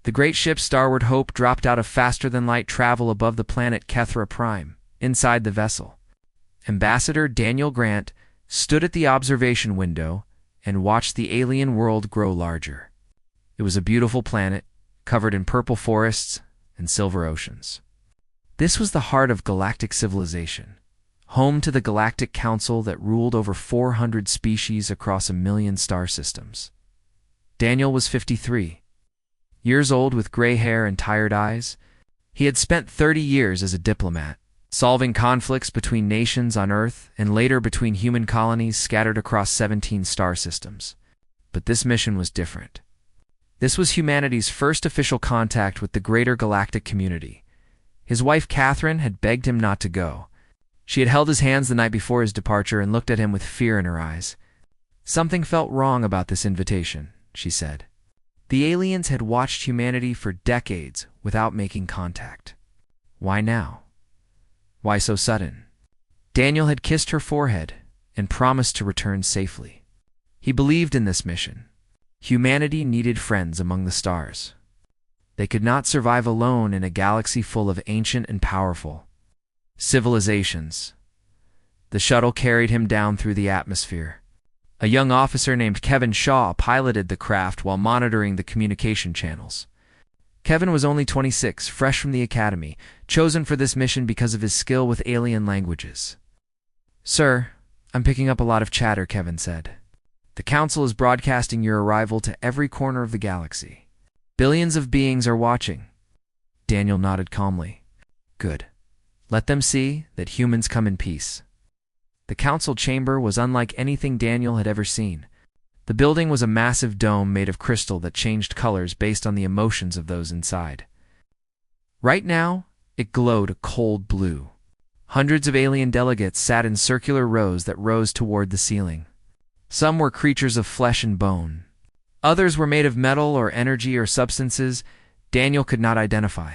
The great ship Starward Hope dropped out of faster-than-light travel above the planet Kethra Prime, inside the vessel. Ambassador Daniel Grant stood at the observation window and watched the alien world grow larger. It was a beautiful planet, covered in purple forests and silver oceans. This was the heart of galactic civilization, home to the Galactic Council that ruled over 400 species across 1 million star systems. Daniel was 53 years old with gray hair and tired eyes. He had spent 30 years as a diplomat, solving conflicts between nations on Earth and later between human colonies scattered across 17 star systems. But this mission was different. This was humanity's first official contact with the greater galactic community. His wife Catherine had begged him not to go. She had held his hands the night before his departure and looked at him with fear in her eyes. Something felt wrong about this invitation, she said. The aliens had watched humanity for decades without making contact. Why now? Why so sudden? Daniel had kissed her forehead and promised to return safely. He believed in this mission. Humanity needed friends among the stars. They could not survive alone in a galaxy full of ancient and powerful civilizations. The shuttle carried him down through the atmosphere. A young officer named Kevin Shaw piloted the craft while monitoring the communication channels. Kevin was only 26, fresh from the academy, chosen for this mission because of his skill with alien languages. "Sir, I'm picking up a lot of chatter," Kevin said. "The Council is broadcasting your arrival to every corner of the galaxy. Billions of beings are watching." Daniel nodded calmly. "Good. Let them see that humans come in peace." The Council chamber was unlike anything Daniel had ever seen. The building was a massive dome made of crystal that changed colors based on the emotions of those inside. Right now, it glowed a cold blue. Hundreds of alien delegates sat in circular rows that rose toward the ceiling. Some were creatures of flesh and bone. Others were made of metal or energy or substances Daniel could not identify.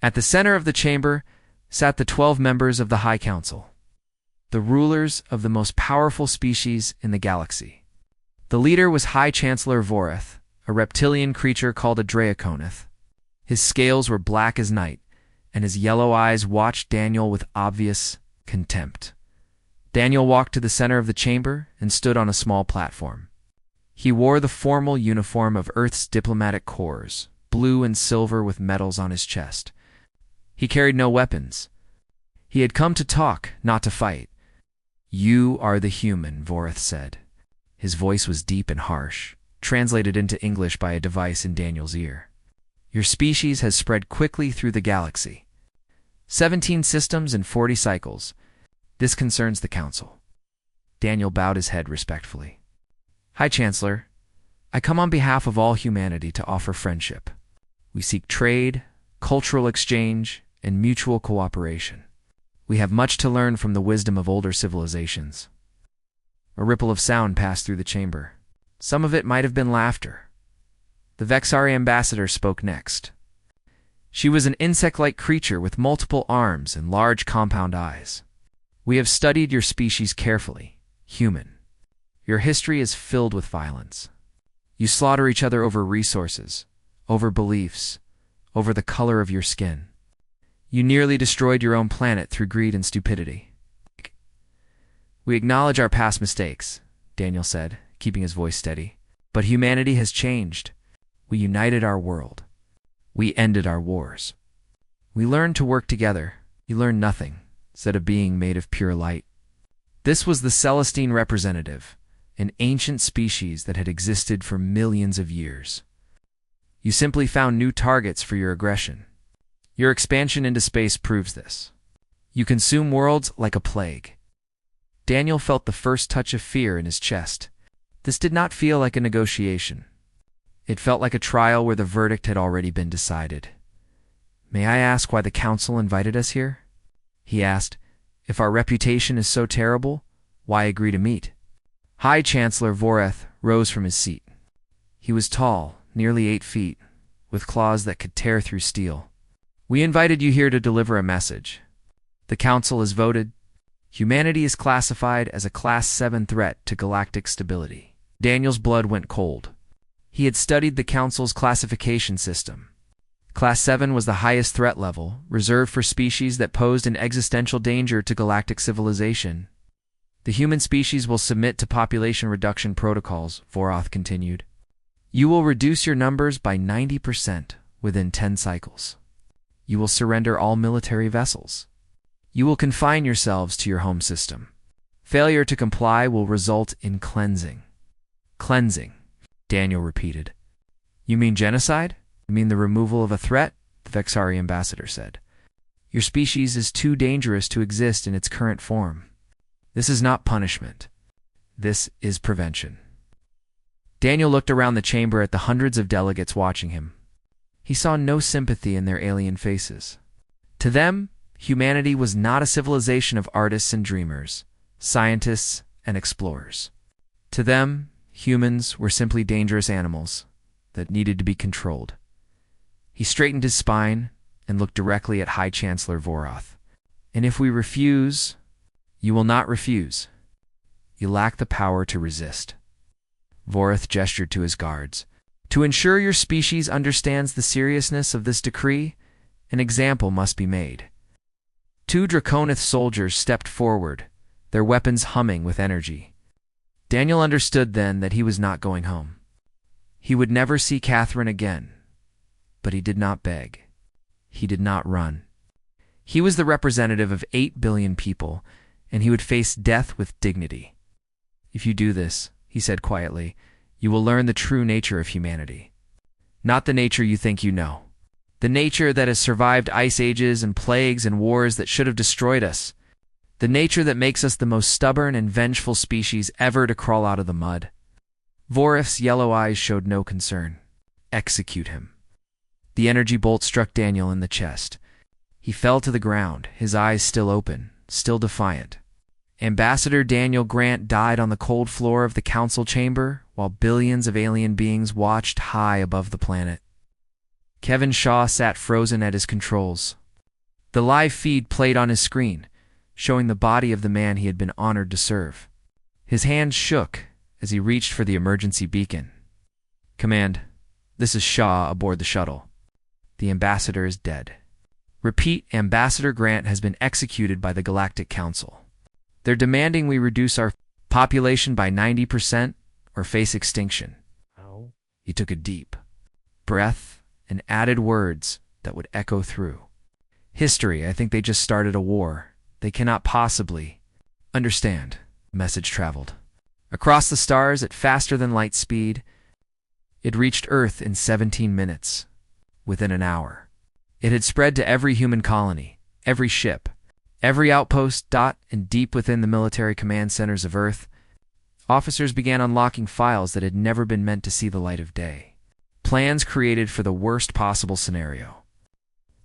At the center of the chamber sat the 12 members of the High Council, the rulers of the most powerful species in the galaxy. The leader was High Chancellor Voreth, a reptilian creature called a Draconith. His scales were black as night, and his yellow eyes watched Daniel with obvious contempt. Daniel walked to the center of the chamber and stood on a small platform. He wore the formal uniform of Earth's diplomatic corps, blue and silver with medals on his chest. He carried no weapons. He had come to talk, not to fight. "You are the human," Voreth said. His voice was deep and harsh, translated into English by a device in Daniel's ear. "Your species has spread quickly through the galaxy. 17 systems and 40 cycles. This concerns the Council." Daniel bowed his head respectfully. "High Chancellor, I come on behalf of all humanity to offer friendship. We seek trade, cultural exchange, and mutual cooperation. We have much to learn from the wisdom of older civilizations." A ripple of sound passed through the chamber. Some of it might have been laughter. The Vexari ambassador spoke next. She was an insect-like creature with multiple arms and large compound eyes. "We have studied your species carefully, human. Your history is filled with violence. You slaughter each other over resources, over beliefs, over the color of your skin. You nearly destroyed your own planet through greed and stupidity." "We acknowledge our past mistakes," Daniel said, keeping his voice steady. "But humanity has changed. We united our world. We ended our wars. We learned to work together. You learned nothing," said a being made of pure light. This was the Celestine representative, an ancient species that had existed for millions of years. "You simply found new targets for your aggression. Your expansion into space proves this. You consume worlds like a plague." Daniel felt the first touch of fear in his chest. This did not feel like a negotiation. It felt like a trial where the verdict had already been decided. "May I ask why the Council invited us here?" he asked. "If our reputation is so terrible, why agree to meet?" High Chancellor Voreth rose from his seat. He was tall, nearly 8 feet, with claws that could tear through steel. "We invited you here to deliver a message. The Council has voted. Humanity is classified as a Class 7 threat to galactic stability." Daniel's blood went cold. He had studied the Council's classification system. Class 7 was the highest threat level, reserved for species that posed an existential danger to galactic civilization. The human species will submit to population reduction protocols, Voroth continued. You will reduce your numbers by 90% within 10 cycles. You will surrender all military vessels. You will confine yourselves to your home system. Failure to comply will result in cleansing. Cleansing, Daniel repeated. You mean genocide? You mean the removal of a threat? The Vexari ambassador said. Your species is too dangerous to exist in its current form. This is not punishment. This is prevention. Daniel looked around the chamber at the hundreds of delegates watching him. He saw no sympathy in their alien faces. To them, humanity was not a civilization of artists and dreamers, scientists and explorers. To them, humans were simply dangerous animals that needed to be controlled. He straightened his spine and looked directly at High Chancellor Voroth. And if we refuse, you will not refuse. You lack the power to resist. Voroth gestured to his guards. To ensure your species understands the seriousness of this decree, an example must be made. 2 Draconith soldiers stepped forward, their weapons humming with energy. Daniel understood then that he was not going home. He would never see Catherine again. But he did not beg. He did not run. He was the representative of 8 billion people, and he would face death with dignity. If you do this, he said quietly, you will learn the true nature of humanity. Not the nature you think you know. The nature that has survived ice ages and plagues and wars that should have destroyed us. The nature that makes us the most stubborn and vengeful species ever to crawl out of the mud. Voroth's yellow eyes showed no concern. Execute him. The energy bolt struck Daniel in the chest. He fell to the ground, his eyes still open, still defiant. Ambassador Daniel Grant died on the cold floor of the council chamber while billions of alien beings watched high above the planet. Kevin Shaw sat frozen at his controls. The live feed played on his screen, showing the body of the man he had been honored to serve. His hands shook as he reached for the emergency beacon. Command, this is Shaw aboard the shuttle. The ambassador is dead. Repeat, Ambassador Grant has been executed by the Galactic Council. They're demanding we reduce our population by 90% or face extinction. How? He took a deep breath and added words that would echo through. History, I think they just started a war. They cannot possibly understand. The message traveled. Across the stars at faster than light speed, it reached Earth in 17 minutes, within an hour. It had spread to every human colony, every ship, every outpost, and deep within the military command centers of Earth, officers began unlocking files that had never been meant to see the light of day. Plans created for the worst possible scenario.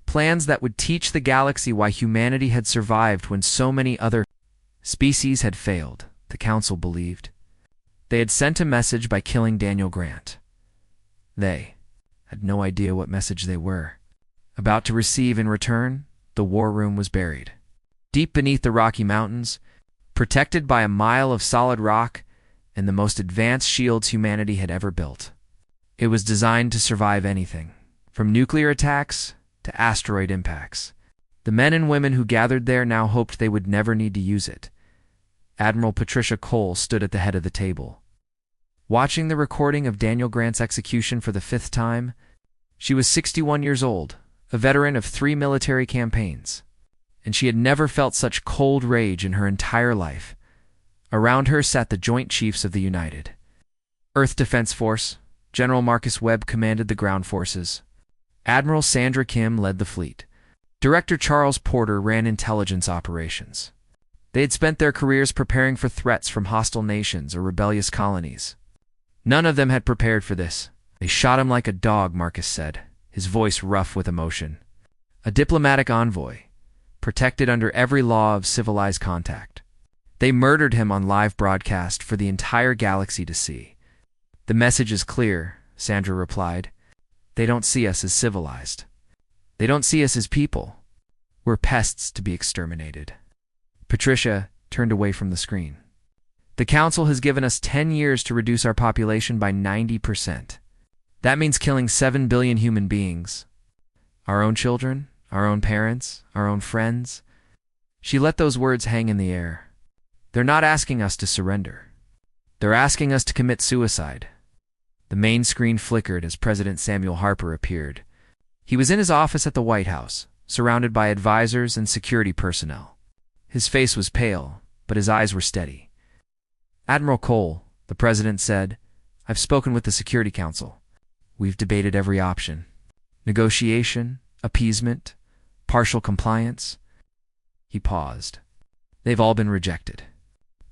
Plans that would teach the galaxy why humanity had survived when so many other species had failed, the Council believed. They had sent a message by killing Daniel Grant. They had no idea what message they were about to receive in return. The war room was buried. Deep beneath the Rocky Mountains, protected by a mile of solid rock and the most advanced shields humanity had ever built. It was designed to survive anything, from nuclear attacks to asteroid impacts. The men and women who gathered there now hoped they would never need to use it. Admiral Patricia Cole stood at the head of the table. Watching the recording of Daniel Grant's execution for the 5th time, she was 61 years old, a veteran of 3 military campaigns, and she had never felt such cold rage in her entire life. Around her sat the Joint Chiefs of the United Earth Defense Force. General Marcus Webb commanded the ground forces. Admiral Sandra Kim led the fleet. Director Charles Porter ran intelligence operations. They had spent their careers preparing for threats from hostile nations or rebellious colonies. None of them had prepared for this. They shot him like a dog, Marcus said, his voice rough with emotion. A diplomatic envoy, protected under every law of civilized contact. They murdered him on live broadcast for the entire galaxy to see. The message is clear, Sandra replied. They don't see us as civilized. They don't see us as people. We're pests to be exterminated. Patricia turned away from the screen. The Council has given us 10 years to reduce our population by 90%. That means killing 7 billion human beings. Our own children, our own parents, our own friends. She let those words hang in the air. They're not asking us to surrender. They're asking us to commit suicide. The main screen flickered as President Samuel Harper appeared. He was in his office at the White House, surrounded by advisors and security personnel. His face was pale, but his eyes were steady. "Admiral Cole," the president said, "I've spoken with the Security Council. We've debated every option. Negotiation, appeasement, partial compliance." He paused. "They've all been rejected.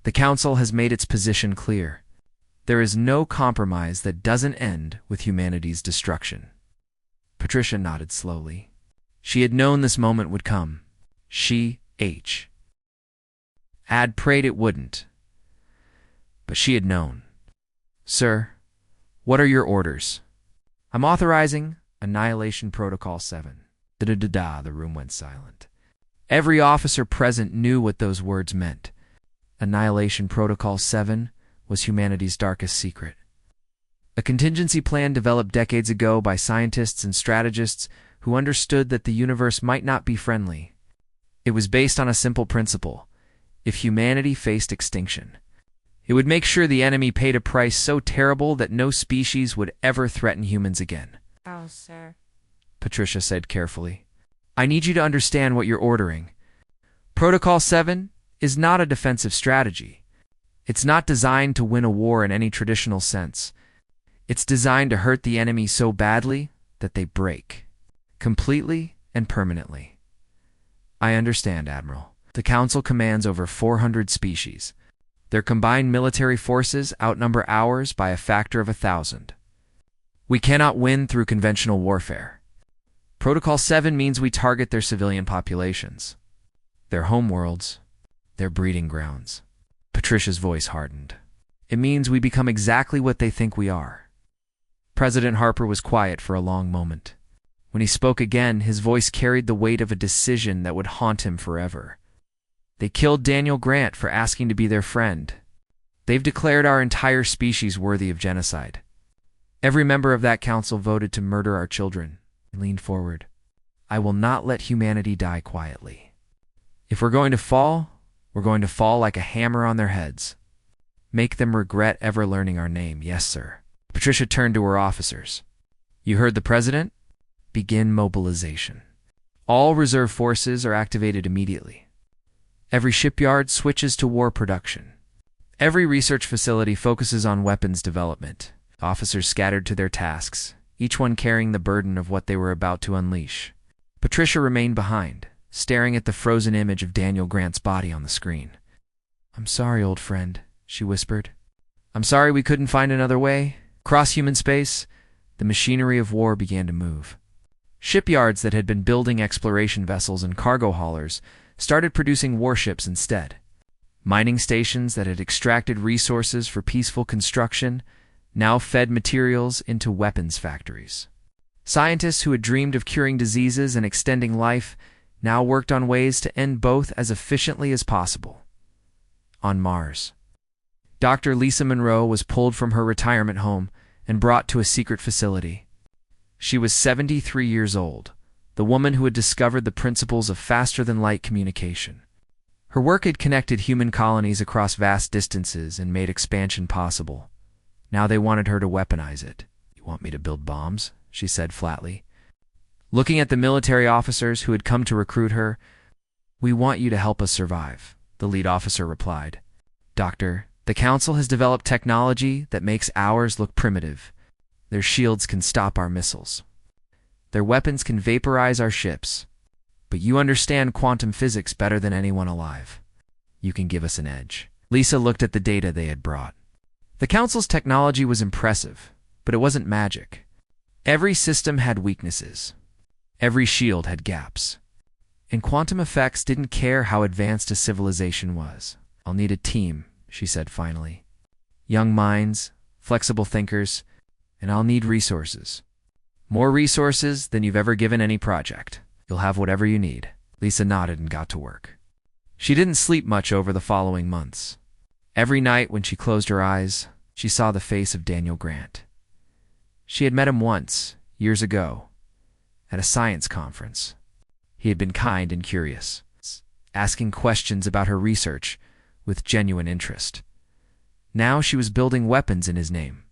The Council has made its position clear. There is no compromise that doesn't end with humanity's destruction." Patricia nodded slowly. She had known this moment would come. She, H. had prayed it wouldn't. But she had known. "Sir, what are your orders?" "I'm authorizing Annihilation Protocol 7. Da-da-da-da, the room went silent. Every officer present knew what those words meant. Annihilation Protocol 7 was humanity's darkest secret. A contingency plan developed decades ago by scientists and strategists who understood that the universe might not be friendly. It was based on a simple principle: if humanity faced extinction, it would make sure the enemy paid a price so terrible that no species would ever threaten humans again. "Oh, sir," Patricia said carefully, "I need you to understand what you're ordering. Protocol 7 is not a defensive strategy. It's not designed to win a war in any traditional sense. It's designed to hurt the enemy so badly that they break, completely and permanently." "I understand, Admiral. The Council commands over 400 species. Their combined military forces outnumber ours by a factor of 1,000. We cannot win through conventional warfare. Protocol 7 means we target their civilian populations, their homeworlds, their breeding grounds." Patricia's voice hardened. "It means we become exactly what they think we are." President Harper was quiet for a long moment. When he spoke again, his voice carried the weight of a decision that would haunt him forever. "They killed Daniel Grant for asking to be their friend. They've declared our entire species worthy of genocide. Every member of that council voted to murder our children." He leaned forward. "I will not let humanity die quietly. If we're going to fall, we're going to fall like a hammer on their heads. Make them regret ever learning our name." "Yes, sir." Patricia turned to her officers. "You heard the president? Begin mobilization. All reserve forces are activated immediately. Every shipyard switches to war production. Every research facility focuses on weapons development." Officers scattered to their tasks, each one carrying the burden of what they were about to unleash. Patricia remained behind, staring at the frozen image of Daniel Grant's body on the screen. "I'm sorry, old friend," she whispered. "I'm sorry we couldn't find another way." Across human space, the machinery of war began to move. Shipyards that had been building exploration vessels and cargo haulers started producing warships instead. Mining stations that had extracted resources for peaceful construction now fed materials into weapons factories. Scientists who had dreamed of curing diseases and extending life now worked on ways to end both as efficiently as possible. On Mars, Dr. Lisa Monroe was pulled from her retirement home and brought to a secret facility. She was 73 years old, the woman who had discovered the principles of faster-than-light communication. Her work had connected human colonies across vast distances and made expansion possible. Now they wanted her to weaponize it. "You want me to build bombs?" she said flatly. Looking at the military officers who had come to recruit her, "We want you to help us survive," the lead officer replied. "Doctor, the Council has developed technology that makes ours look primitive. Their shields can stop our missiles. Their weapons can vaporize our ships. But you understand quantum physics better than anyone alive. You can give us an edge." Lisa looked at the data they had brought. The Council's technology was impressive, but it wasn't magic. Every system had weaknesses. Every shield had gaps. And quantum effects didn't care how advanced a civilization was. "I'll need a team," she said finally. "Young minds, flexible thinkers, and I'll need resources. More resources than you've ever given any project. You'll have whatever you need." Lisa nodded and got to work. She didn't sleep much over the following months. Every night when she closed her eyes, she saw the face of Daniel Grant. She had met him once, years ago, at a science conference. He had been kind and curious, asking questions about her research with genuine interest. Now she was building weapons in his name.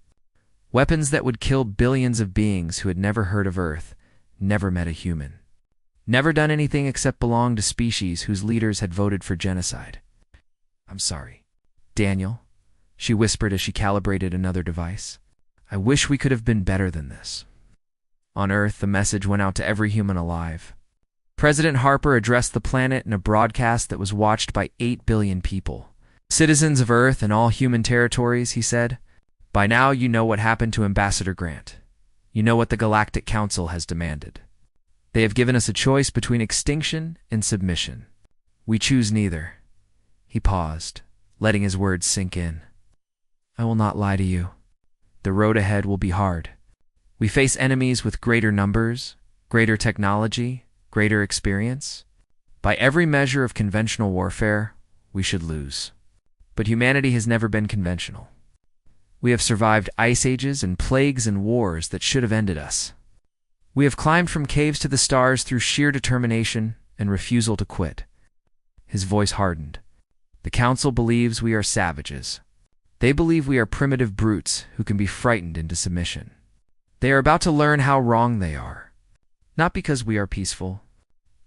Weapons that would kill billions of beings who had never heard of Earth, never met a human, never done anything except belong to species whose leaders had voted for genocide. "I'm sorry, Daniel," she whispered as she calibrated another device. "I wish we could have been better than this." On Earth, the message went out to every human alive. President Harper addressed the planet in a broadcast that was watched by 8 billion people. "Citizens of Earth and all human territories," he said, "by now you know what happened to Ambassador Grant. You know what the Galactic Council has demanded. They have given us a choice between extinction and submission. We choose neither." He paused, letting his words sink in. "I will not lie to you. The road ahead will be hard. We face enemies with greater numbers, greater technology, greater experience. By every measure of conventional warfare, we should lose. But humanity has never been conventional. We have survived ice ages and plagues and wars that should have ended us. We have climbed from caves to the stars through sheer determination and refusal to quit." His voice hardened. "The Council believes we are savages. They believe we are primitive brutes who can be frightened into submission. They are about to learn how wrong they are. Not because we are peaceful,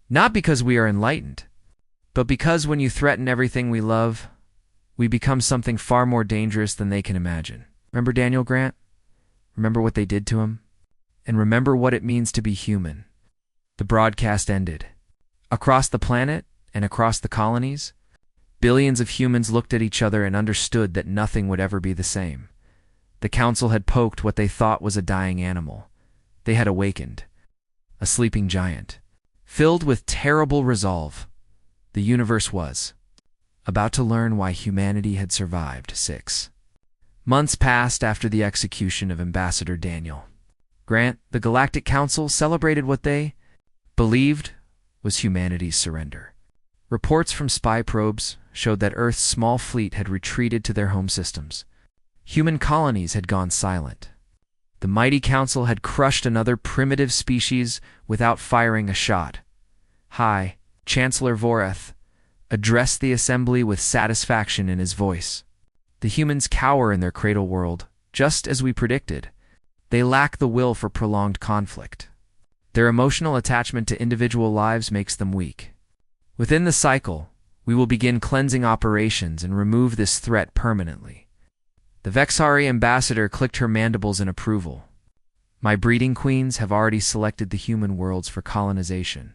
not because we are enlightened, but because when you threaten everything we love, we become something far more dangerous than they can imagine. Remember Daniel Grant? Remember what they did to him? And remember what it means to be human." The broadcast ended. Across the planet and across the colonies, billions of humans looked at each other and understood that nothing would ever be the same. The Council had poked what they thought was a dying animal. They had awakened. A sleeping giant, filled with terrible resolve. The universe was about to learn why humanity had survived. 6 months passed after the execution of Ambassador Daniel Grant. The Galactic Council celebrated what they believed was humanity's surrender. Reports from spy probes showed that Earth's small fleet had retreated to their home systems. Human colonies had gone silent. The mighty Council had crushed another primitive species without firing a shot. Chancellor Voreth addressed the assembly with satisfaction in his voice. "The humans cower in their cradle world, just as we predicted. They lack the will for prolonged conflict. Their emotional attachment to individual lives makes them weak. Within the cycle, we will begin cleansing operations and remove this threat permanently." The Vexari ambassador clicked her mandibles in approval. "My breeding queens have already selected the human worlds for colonization.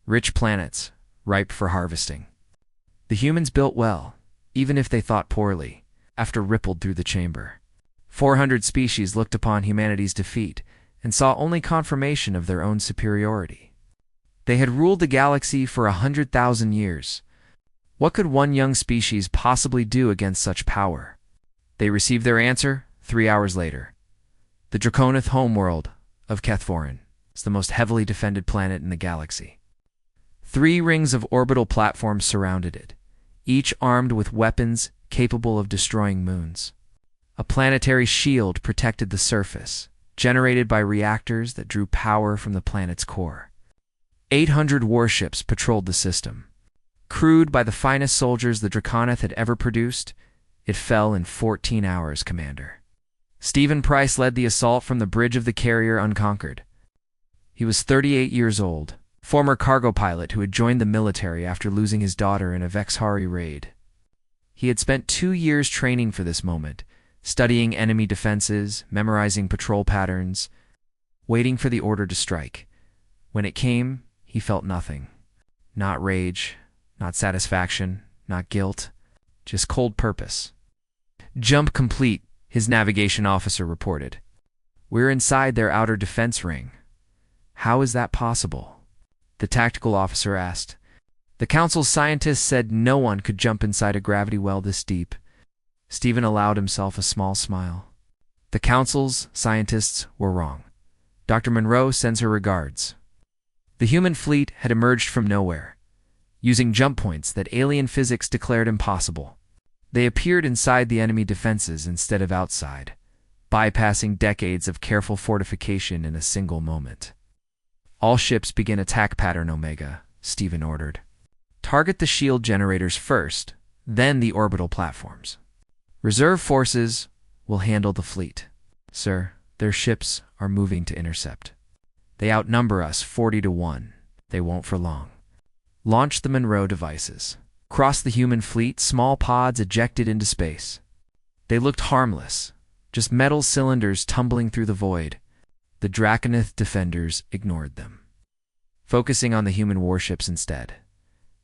Rich planets, ripe for harvesting." The humans built well, even if they thought poorly. After rippled through the chamber. 400 species looked upon humanity's defeat and saw only confirmation of their own superiority. They had ruled the galaxy for 100,000 years. What could one young species possibly do against such power? They received their answer 3 hours later. The Draconith homeworld of Kethvorin is the most heavily defended planet in the galaxy. 3 rings of orbital platforms surrounded it, each armed with weapons capable of destroying moons. A planetary shield protected the surface, generated by reactors that drew power from the planet's core. 800 warships patrolled the system. Crewed by the finest soldiers the Draconith had ever produced, it fell in 14 hours, Commander. Stephen Price led the assault from the bridge of the carrier unconquered. He was 38 years old, former cargo pilot who had joined the military after losing his daughter in a Vexari raid. He had spent 2 years training for this moment, studying enemy defenses, memorizing patrol patterns, waiting for the order to strike. When it came, he felt nothing. Not rage, not satisfaction, not guilt, just cold purpose. "Jump complete," his navigation officer reported. "We're inside their outer defense ring." "How is that possible?" the tactical officer asked. "The Council's scientists said no one could jump inside a gravity well this deep." Stephen allowed himself a small smile. "The Council's scientists were wrong. Dr. Monroe sends her regards." The human fleet had emerged from nowhere, using jump points that alien physics declared impossible. They appeared inside the enemy defenses instead of outside, bypassing decades of careful fortification in a single moment. All ships begin attack pattern Omega, Stephen ordered. Target the shield generators first, then the orbital platforms. Reserve forces will handle the fleet. Sir, their ships are moving to intercept. They outnumber us 40-1. They won't for long. Launch the Monroe devices. Cross the human fleet, small pods ejected into space. They looked harmless, just metal cylinders tumbling through the void. The Draconith defenders ignored them, focusing on the human warships instead.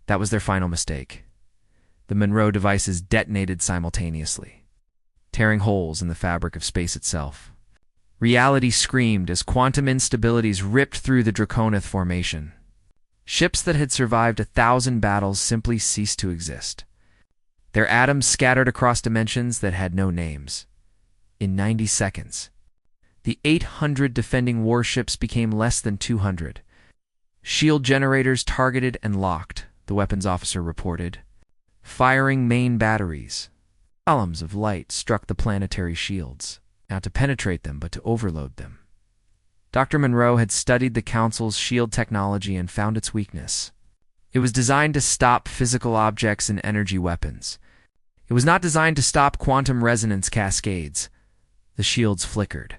That was their final mistake. The Monroe devices detonated simultaneously, tearing holes in the fabric of space itself. Reality screamed as quantum instabilities ripped through the Draconith formation. Ships that had survived 1,000 battles simply ceased to exist. Their atoms scattered across dimensions that had no names. In 90 seconds, the 800 defending warships became less than 200. Shield generators targeted and locked, the weapons officer reported. Firing main batteries. Columns of light struck the planetary shields, not to penetrate them but to overload them. Dr. Monroe had studied the Council's shield technology and found its weakness. It was designed to stop physical objects and energy weapons. It was not designed to stop quantum resonance cascades. The shields flickered.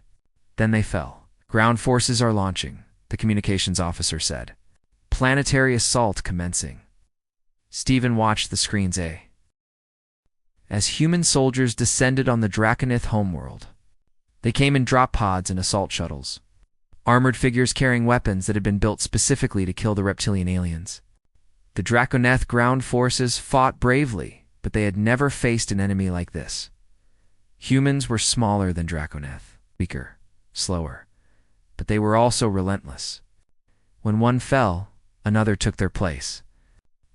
Then they fell. Ground forces are launching, the communications officer said. Planetary assault commencing. Stephen watched the screens as human soldiers descended on the Draconith homeworld. They came in drop pods and assault shuttles. Armored figures carrying weapons that had been built specifically to kill the reptilian aliens. The Draconeth ground forces fought bravely, but they had never faced an enemy like this. Humans were smaller than Draconeth, weaker, slower, but they were also relentless. When one fell, another took their place.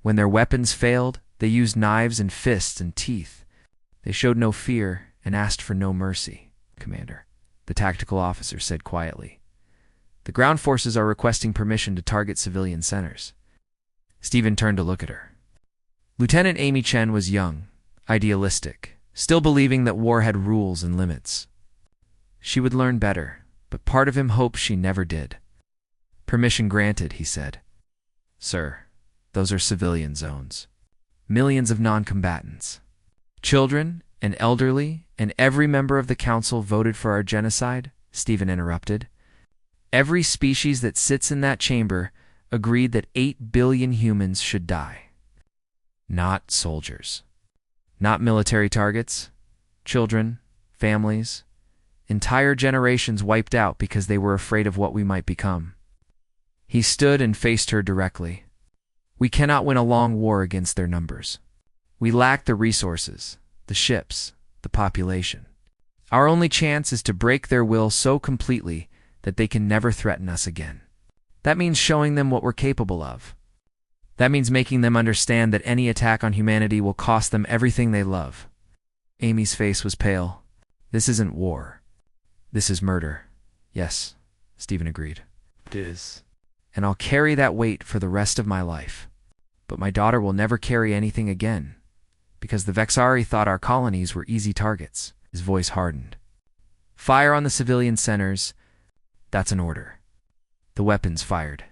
When their weapons failed, they used knives and fists and teeth. They showed no fear and asked for no mercy, Commander, the tactical officer said quietly. The ground forces are requesting permission to target civilian centers. Stephen turned to look at her. Lieutenant Amy Chen was young, idealistic, still believing that war had rules and limits. She would learn better, but part of him hoped she never did. Permission granted, he said. Sir, those are civilian zones. Millions of non-combatants. Children and elderly and every member of the council voted for our genocide, Stephen interrupted. Every species that sits in that chamber agreed that 8 billion humans should die. Not soldiers. Not military targets. Children, families, entire generations wiped out because they were afraid of what we might become. He stood and faced her directly. We cannot win a long war against their numbers. We lack the resources, the ships, the population. Our only chance is to break their will so completely that they can never threaten us again. That means showing them what we're capable of. That means making them understand that any attack on humanity will cost them everything they love. Amy's face was pale. This isn't war. This is murder. Yes, Stephen agreed. It is. And I'll carry that weight for the rest of my life. But my daughter will never carry anything again, because the Vexari thought our colonies were easy targets. His voice hardened. Fire on the civilian centers. That's an order. The weapons fired.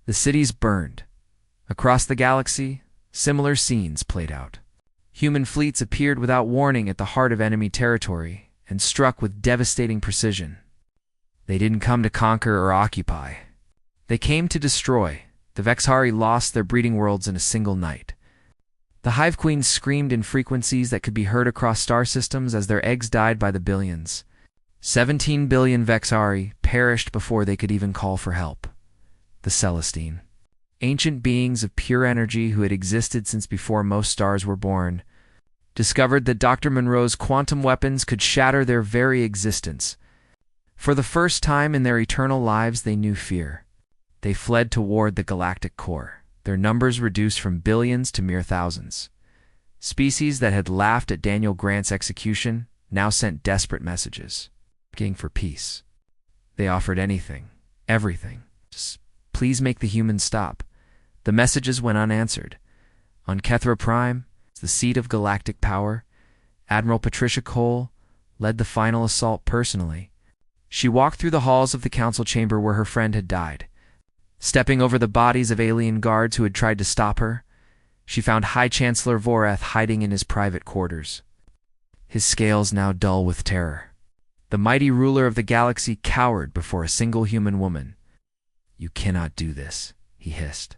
The cities burned. Across the galaxy, similar scenes played out. Human fleets appeared without warning at the heart of enemy territory and struck with devastating precision. They didn't come to conquer or occupy. They came to destroy. The Vexari lost their breeding worlds in a single night. The Hive Queens screamed in frequencies that could be heard across star systems as their eggs died by the billions. 17 billion Vexari perished before they could even call for help. The Celestine, ancient beings of pure energy who had existed since before most stars were born, discovered that Dr. Monroe's quantum weapons could shatter their very existence. For the first time in their eternal lives, they knew fear. They fled toward the galactic core, their numbers reduced from billions to mere thousands. Species that had laughed at Daniel Grant's execution now sent desperate messages, begging for peace. They offered anything, everything. Just please make the humans stop. The messages went unanswered. On Kethra Prime, the seat of galactic power, Admiral Patricia Cole led the final assault personally. She walked through the halls of the council chamber where her friend had died. Stepping over the bodies of alien guards who had tried to stop her, she found High Chancellor Vorath hiding in his private quarters, his scales now dull with terror. The mighty ruler of the galaxy cowered before a single human woman. "You cannot do this," he hissed.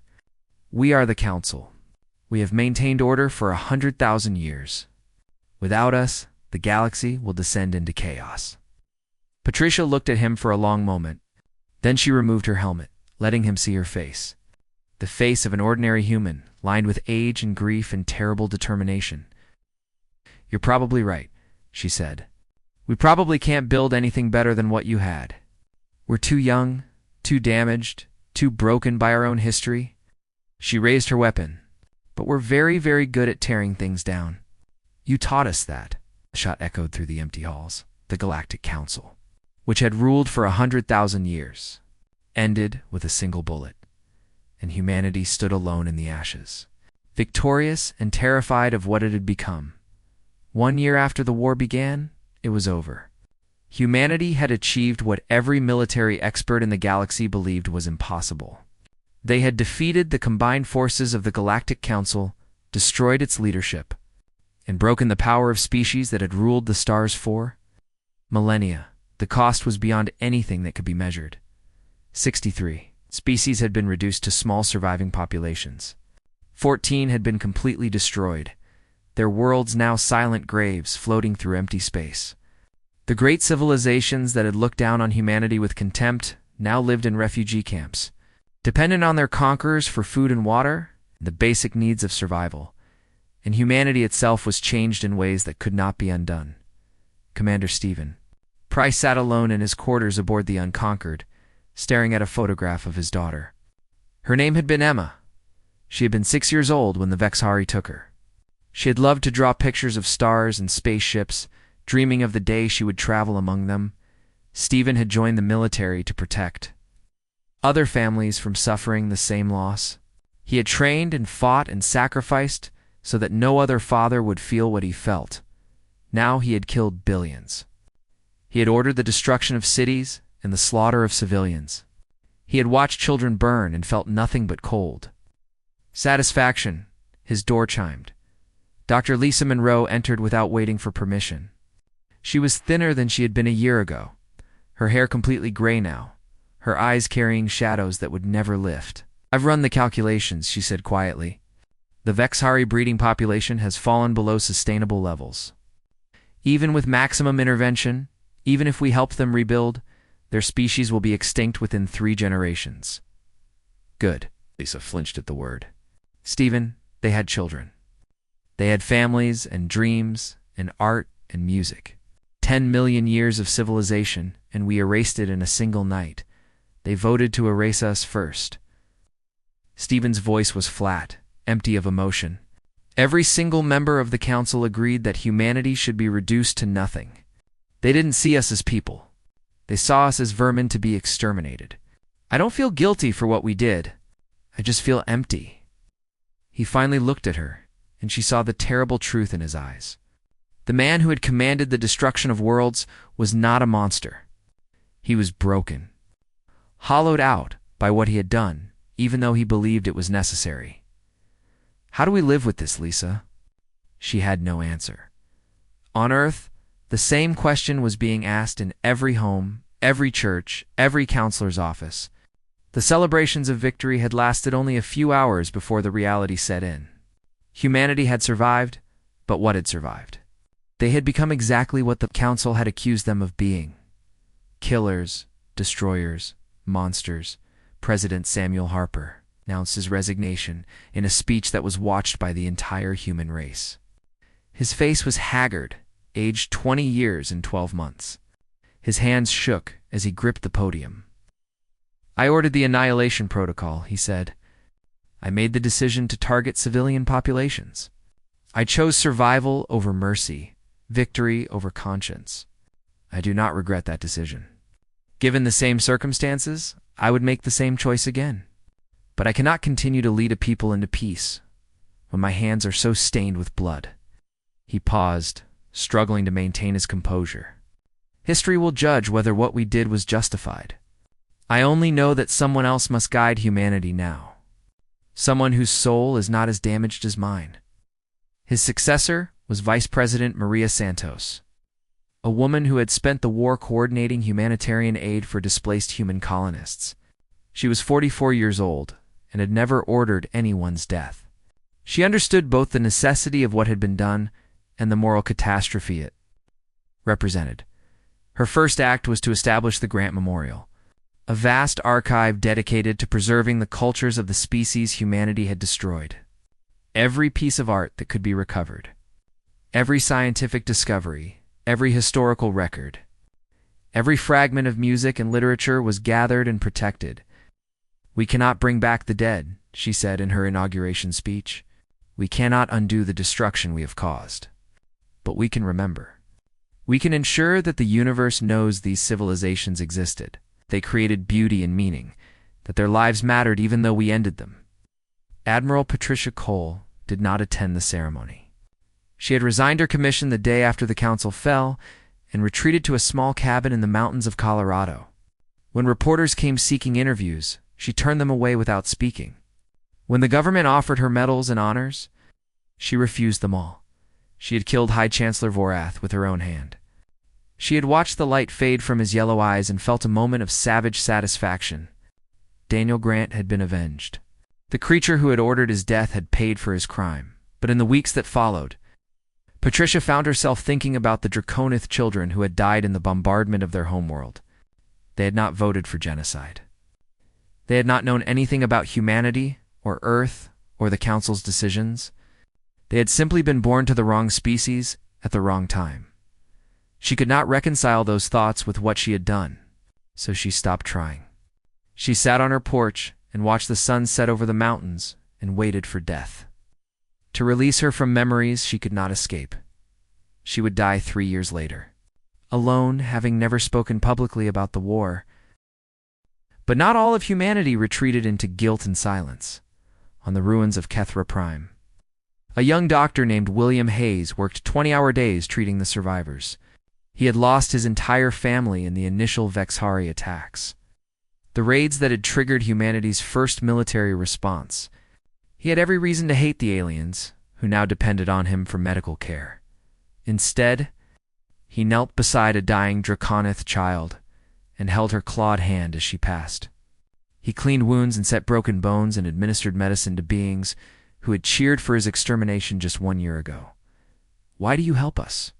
"We are the Council. We have maintained order for 100,000 years. Without us, the galaxy will descend into chaos." Patricia looked at him for a long moment. Then she removed her helmet, letting him see her face. The face of an ordinary human, lined with age and grief and terrible determination. "You're probably right," she said. "We probably can't build anything better than what you had. We're too young, too damaged, too broken by our own history." She raised her weapon. "But we're very, very good at tearing things down." "You taught us that." The shot echoed through the empty halls. The Galactic Council, which had ruled for 100,000 years, ended with a single bullet, and humanity stood alone in the ashes, victorious and terrified of what it had become. 1 year after the war began, it was over. Humanity had achieved what every military expert in the galaxy believed was impossible. They had defeated the combined forces of the Galactic Council, destroyed its leadership, and broken the power of species that had ruled the stars for millennia. The cost was beyond anything that could be measured. 63 species had been reduced to small surviving populations. 14 had been completely destroyed, their worlds now silent graves floating through empty space. The great civilizations that had looked down on humanity with contempt now lived in refugee camps, dependent on their conquerors for food and water, and the basic needs of survival. And humanity itself was changed in ways that could not be undone. Commander Stephen Price sat alone in his quarters aboard the Unconquered, staring at a photograph of his daughter. Her name had been Emma. She had been 6 years old when the Vexhari took her. She had loved to draw pictures of stars and spaceships, dreaming of the day she would travel among them. Stephen had joined the military to protect other families from suffering the same loss. He had trained and fought and sacrificed so that no other father would feel what he felt. Now he had killed billions. He had ordered the destruction of cities and the slaughter of civilians. He had watched children burn and felt nothing but cold. Satisfaction. His door chimed. Dr. Lisa Monroe entered without waiting for permission. She was thinner than she had been a year ago, her hair completely gray now, her eyes carrying shadows that would never lift. "I've run the calculations," she said quietly. "The Vexhari breeding population has fallen below sustainable levels. Even with maximum intervention, even if we help them rebuild, their species will be extinct within 3 generations. "Good." Lisa flinched at the word. "Stephen, they had children. They had families and dreams and art and music. 10 million years of civilization, and we erased it in a single night. They voted to erase us first." Stephen's voice was flat, empty of emotion. Every single member of the council agreed that humanity should be reduced to nothing. They didn't see us as people. They saw us as vermin to be exterminated. "I don't feel guilty for what we did. I just feel empty." He finally looked at her, and she saw the terrible truth in his eyes. The man who had commanded the destruction of worlds was not a monster. He was broken, hollowed out by what he had done, even though he believed it was necessary. "How do we live with this, Lisa?" She had no answer. On Earth, the same question was being asked in every home, every church, every counselor's office. The celebrations of victory had lasted only a few hours before the reality set in. Humanity had survived, but what had survived? They had become exactly what the council had accused them of being. Killers, destroyers, monsters. President Samuel Harper announced his resignation in a speech that was watched by the entire human race. His face was haggard, aged 20 years and 12 months. His hands shook as he gripped the podium. "I ordered the Annihilation protocol," he said. "I made the decision to target civilian populations. I chose survival over mercy, victory over conscience. I do not regret that decision. Given the same circumstances, I would make the same choice again. But I cannot continue to lead a people into peace when my hands are so stained with blood." He paused, struggling to maintain his composure. History will judge whether what we did was justified. I only know that someone else must guide humanity now. Someone whose soul is not as damaged as mine. His successor was Vice President Maria Santos, a woman who had spent the war coordinating humanitarian aid for displaced human colonists. She was 44 years old and had never ordered anyone's death. She understood both the necessity of what had been done and the moral catastrophe it represented. Her first act was to establish the Grant Memorial, a vast archive dedicated to preserving the cultures of the species humanity had destroyed. Every piece of art that could be recovered, every scientific discovery, every historical record, every fragment of music and literature was gathered and protected. "We cannot bring back the dead," she said in her inauguration speech. "We cannot undo the destruction we have caused. But we can remember. We can ensure that the universe knows these civilizations existed. They created beauty and meaning, that their lives mattered even though we ended them." Admiral Patricia Cole did not attend the ceremony. She had resigned her commission the day after the council fell and retreated to a small cabin in the mountains of Colorado. When reporters came seeking interviews, she turned them away without speaking. When the government offered her medals and honors, she refused them all. She had killed High Chancellor Vorath with her own hand. She had watched the light fade from his yellow eyes and felt a moment of savage satisfaction. Daniel Grant had been avenged. The creature who had ordered his death had paid for his crime. But in the weeks that followed, Patricia found herself thinking about the Draconith children who had died in the bombardment of their homeworld. They had not voted for genocide. They had not known anything about humanity, or Earth, or the Council's decisions. They had simply been born to the wrong species at the wrong time. She could not reconcile those thoughts with what she had done, so she stopped trying. She sat on her porch and watched the sun set over the mountains and waited for death. To release her from memories she could not escape. She would die 3 years later, alone, having never spoken publicly about the war. But not all of humanity retreated into guilt and silence. On the ruins of Kethra Prime, a young doctor named William Hayes worked 20-hour days treating the survivors. He had lost his entire family in the initial Vexhari attacks, the raids that had triggered humanity's first military response. He had every reason to hate the aliens, who now depended on him for medical care. Instead, he knelt beside a dying Draconith child and held her clawed hand as she passed. He cleaned wounds and set broken bones and administered medicine to beings who had cheered for his extermination just 1 year ago. "Why do you help us?"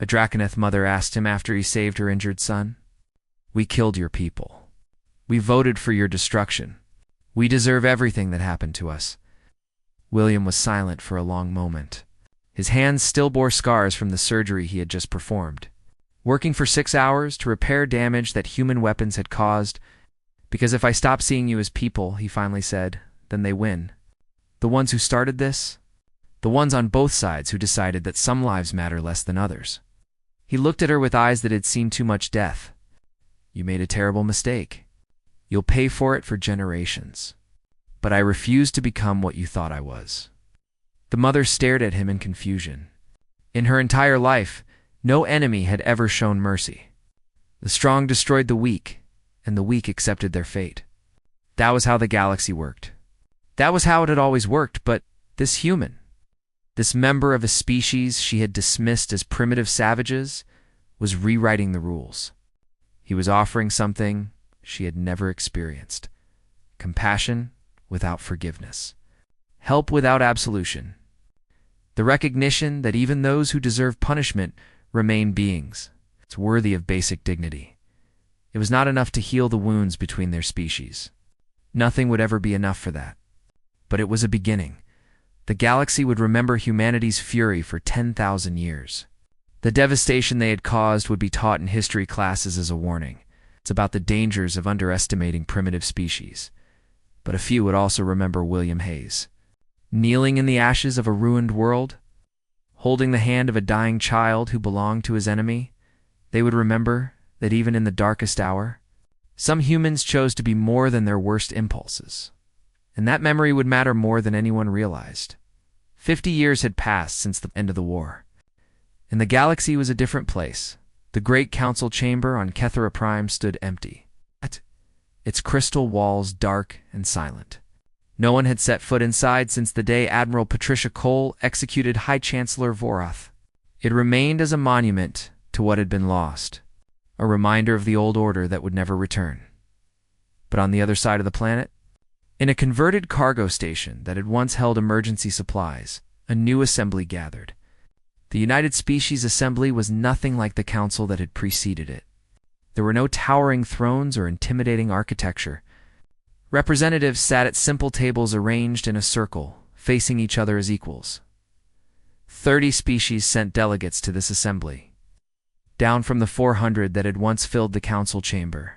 a Draconith mother asked him after he saved her injured son. "We killed your people. We voted for your destruction. We deserve everything that happened to us." William was silent for a long moment. His hands still bore scars from the surgery he had just performed. Working for 6 hours to repair damage that human weapons had caused. "Because if I stop seeing you as people," he finally said, "then they win. The ones who started this, the ones on both sides who decided that some lives matter less than others." He looked at her with eyes that had seen too much death. "You made a terrible mistake. You'll pay for it for generations. But I refuse to become what you thought I was." The mother stared at him in confusion. In her entire life, no enemy had ever shown mercy. The strong destroyed the weak, and the weak accepted their fate. That was how the galaxy worked. That was how it had always worked, but this human, this member of a species she had dismissed as primitive savages, was rewriting the rules. He was offering something she had never experienced: compassion without forgiveness, help without absolution, the recognition that even those who deserve punishment remain beings. It's worthy of basic dignity. It was not enough to heal the wounds between their species. Nothing would ever be enough for that. But it was a beginning. The galaxy would remember humanity's fury for 10,000 years. The devastation they had caused would be taught in history classes as a warning. It's about the dangers of underestimating primitive species. But a few would also remember William Hayes, kneeling in the ashes of a ruined world, holding the hand of a dying child who belonged to his enemy. They would remember that even in the darkest hour, some humans chose to be more than their worst impulses. And that memory would matter more than anyone realized. 50 years had passed since the end of the war, And the galaxy was a different place. The great council chamber on Kethera Prime stood empty, its crystal walls dark and silent. No one had set foot inside since the day Admiral Patricia Cole executed High Chancellor Vorath. It remained as a monument to what had been lost, a reminder of the old order that would never return. But on the other side of the planet, in a converted cargo station that had once held emergency supplies, a new assembly gathered. The United Species Assembly was nothing like the council that had preceded it. There were no towering thrones or intimidating architecture. Representatives sat at simple tables arranged in a circle, facing each other as equals. 30 species sent delegates to this assembly, down from the 400 that had once filled the council chamber.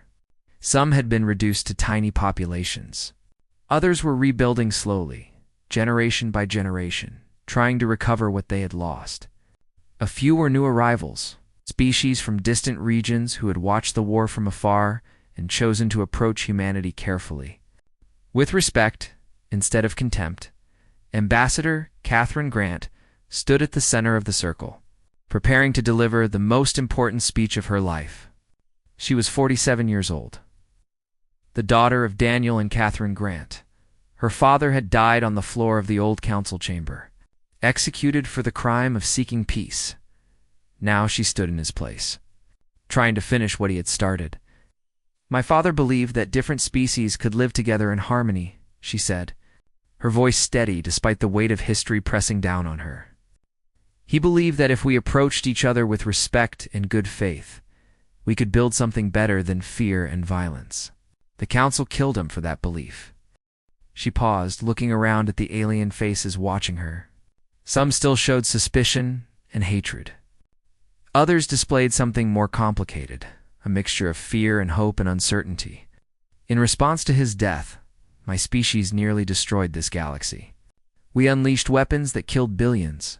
Some had been reduced to tiny populations. Others were rebuilding slowly, generation by generation, trying to recover what they had lost. A few were new arrivals, species from distant regions who had watched the war from afar and chosen to approach humanity carefully. With respect, instead of contempt, Ambassador Catherine Grant stood at the center of the circle, preparing to deliver the most important speech of her life. She was 47 years old, the daughter of Daniel and Catherine Grant. Her father had died on the floor of the old council chamber, executed for the crime of seeking peace. Now she stood in his place, trying to finish what he had started. "My father believed that different species could live together in harmony," she said, her voice steady despite the weight of history pressing down on her. "He believed that if we approached each other with respect and good faith, we could build something better than fear and violence. The council killed him for that belief." She paused, looking around at the alien faces watching her. Some still showed suspicion and hatred. Others displayed something more complicated, a mixture of fear and hope and uncertainty. "In response to his death, my species nearly destroyed this galaxy. We unleashed weapons that killed billions.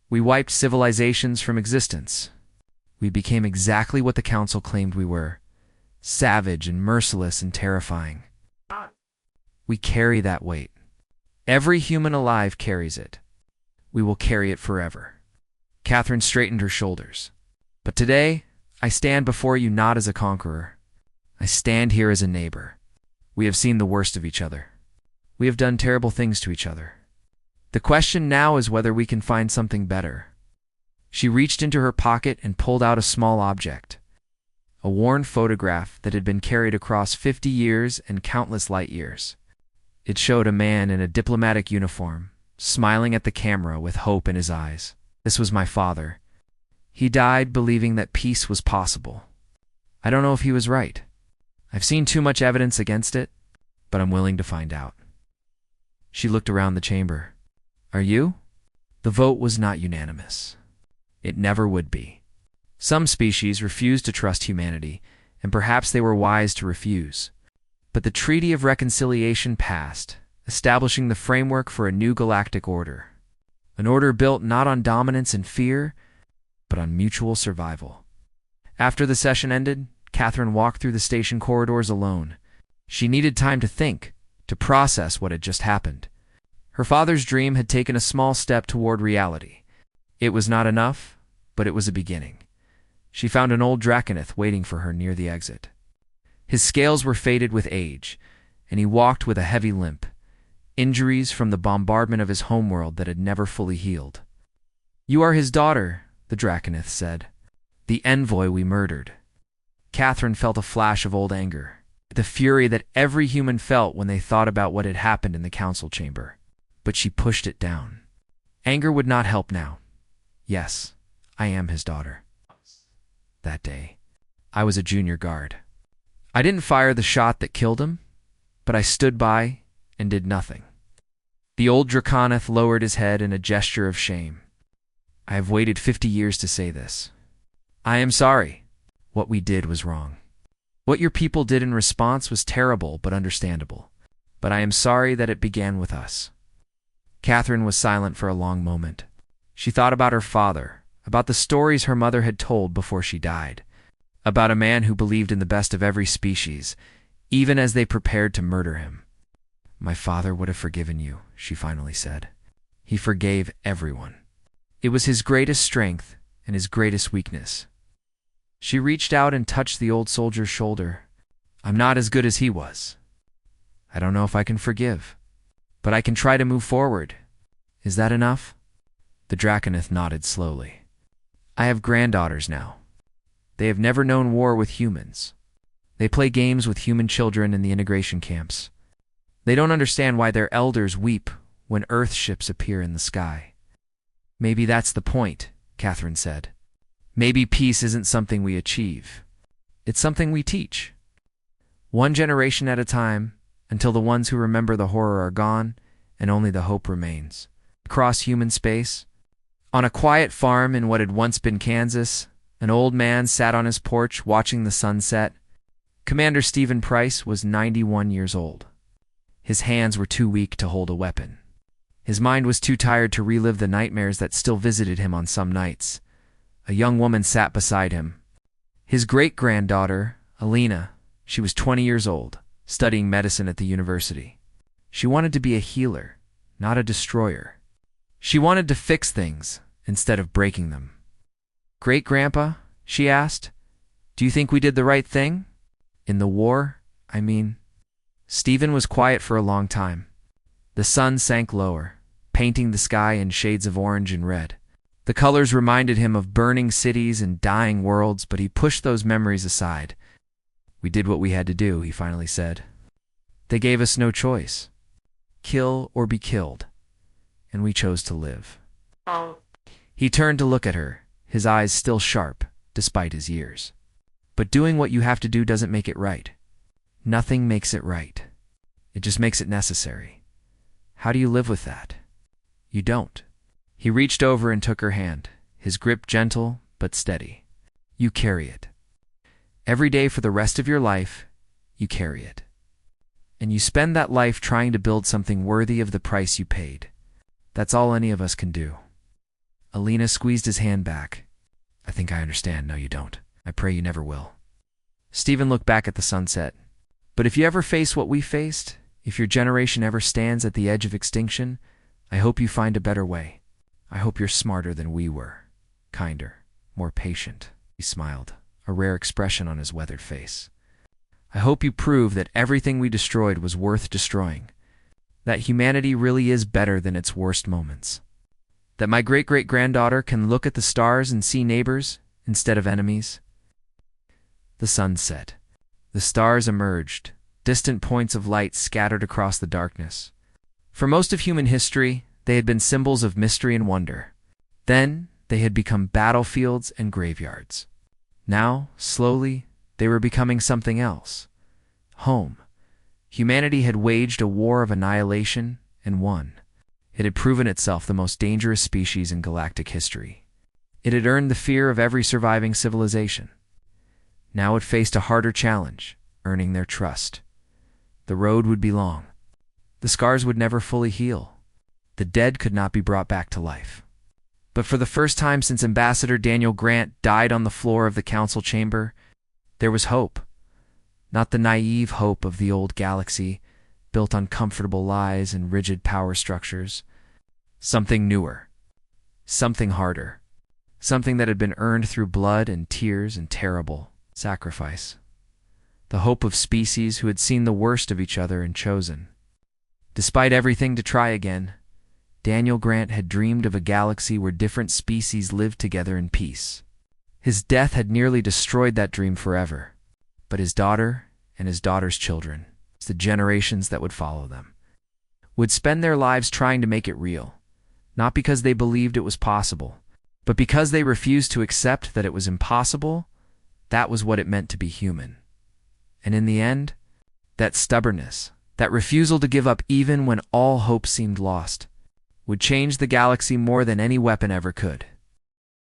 We wiped civilizations from existence. We became exactly what the council claimed we were, savage and merciless and terrifying. We carry that weight. Every human alive carries it. We will carry it forever." Catherine straightened her shoulders. "But today, I stand before you not as a conqueror. I stand here as a neighbor. We have seen the worst of each other. We have done terrible things to each other. The question now is whether we can find something better." She reached into her pocket and pulled out a small object, a worn photograph that had been carried across 50 years and countless light years. It showed a man in a diplomatic uniform, smiling at the camera with hope in his eyes. "This was my father. He died believing that peace was possible. I don't know if he was right. I've seen too much evidence against it, but I'm willing to find out." She looked around the chamber. "Are you?" The vote was not unanimous. It never would be. Some species refused to trust humanity, and perhaps they were wise to refuse. But the Treaty of Reconciliation passed, establishing the framework for a new galactic order. An order built not on dominance and fear, but on mutual survival. After the session ended, Catherine walked through the station corridors alone. She needed time to think, to process what had just happened. Her father's dream had taken a small step toward reality. It was not enough, but it was a beginning. She found an old Draconith waiting for her near the exit. His scales were faded with age, and he walked with a heavy limp, injuries from the bombardment of his homeworld that had never fully healed. "You are his daughter," the Draconith said. "The Envoy we murdered." Catherine felt a flash of old anger, the fury that every human felt when they thought about what had happened in the council chamber. But she pushed it down. Anger would not help now. "Yes, I am his daughter. That day, I was a junior guard. I didn't fire the shot that killed him, but I stood by and did nothing." The old Draconith lowered his head in a gesture of shame. "I have waited 50 years to say this. I am sorry. What we did was wrong. What your people did in response was terrible but understandable. But I am sorry that it began with us." Catherine was silent for a long moment. She thought about her father, about the stories her mother had told before she died, about a man who believed in the best of every species, even as they prepared to murder him. "My father would have forgiven you," she finally said. "He forgave everyone. It was his greatest strength, and his greatest weakness. She reached out and touched the old soldier's shoulder. I'm not as good as he was. I don't know if I can forgive, but I can try to move forward. Is that enough? The Draconith nodded slowly. I have granddaughters now. They have never known war with humans. They play games with human children in the integration camps. They don't understand why their elders weep when Earth ships appear in the sky. Maybe that's the point, Catherine said. Maybe peace isn't something we achieve. It's something we teach. One generation at a time, until the ones who remember the horror are gone and only the hope remains. Across human space, on a quiet farm in what had once been Kansas, an old man sat on his porch watching the sunset. Commander Stephen Price was 91 years old. His hands were too weak to hold a weapon. His mind was too tired to relive the nightmares that still visited him on some nights. A young woman sat beside him. His great-granddaughter, Alina, she was 20 years old, studying medicine at the university. She wanted to be a healer, not a destroyer. She wanted to fix things instead of breaking them. Great-grandpa, she asked, do you think we did the right thing? In the war, I mean. Stephen was quiet for a long time. The sun sank lower, painting the sky in shades of orange and red. The colors reminded him of burning cities and dying worlds, but he pushed those memories aside. We did what we had to do, he finally said. They gave us no choice. Kill or be killed. And we chose to live. He turned to look at her, his eyes still sharp, despite his years. But doing what you have to do doesn't make it right. Nothing makes it right. It just makes it necessary. How do you live with that? You don't. He reached over and took her hand, his grip gentle but steady. You carry it. Every day for the rest of your life, you carry it. And you spend that life trying to build something worthy of the price you paid. That's all any of us can do. Alina squeezed his hand back. I think I understand. No, you don't. I pray you never will. Stephen looked back at the sunset. But if you ever face what we faced, if your generation ever stands at the edge of extinction, I hope you find a better way. I hope you're smarter than we were, kinder, more patient. He smiled, a rare expression on his weathered face. I hope you prove that everything we destroyed was worth destroying, that humanity really is better than its worst moments, that my great-great-granddaughter can look at the stars and see neighbors instead of enemies. The sun set. The stars emerged, distant points of light scattered across the darkness. For most of human history, they had been symbols of mystery and wonder. Then, they had become battlefields and graveyards. Now, slowly, they were becoming something else. Home. Humanity had waged a war of annihilation and won. It had proven itself the most dangerous species in galactic history. It had earned the fear of every surviving civilization. Now it faced a harder challenge, earning their trust. The road would be long. The scars would never fully heal. The dead could not be brought back to life. But for the first time since Ambassador Daniel Grant died on the floor of the council chamber, there was hope. Not the naive hope of the old galaxy, built on comfortable lies and rigid power structures. Something newer. Something harder. Something that had been earned through blood and tears and terrible sacrifice. The hope of species who had seen the worst of each other and chosen. Despite everything to try again, Daniel Grant had dreamed of a galaxy where different species lived together in peace. His death had nearly destroyed that dream forever, but his daughter and his daughter's children, the generations that would follow them, would spend their lives trying to make it real, not because they believed it was possible, but because they refused to accept that it was impossible. That was what it meant to be human. And in the end, that stubbornness, that refusal to give up even when all hope seemed lost, would change the galaxy more than any weapon ever could.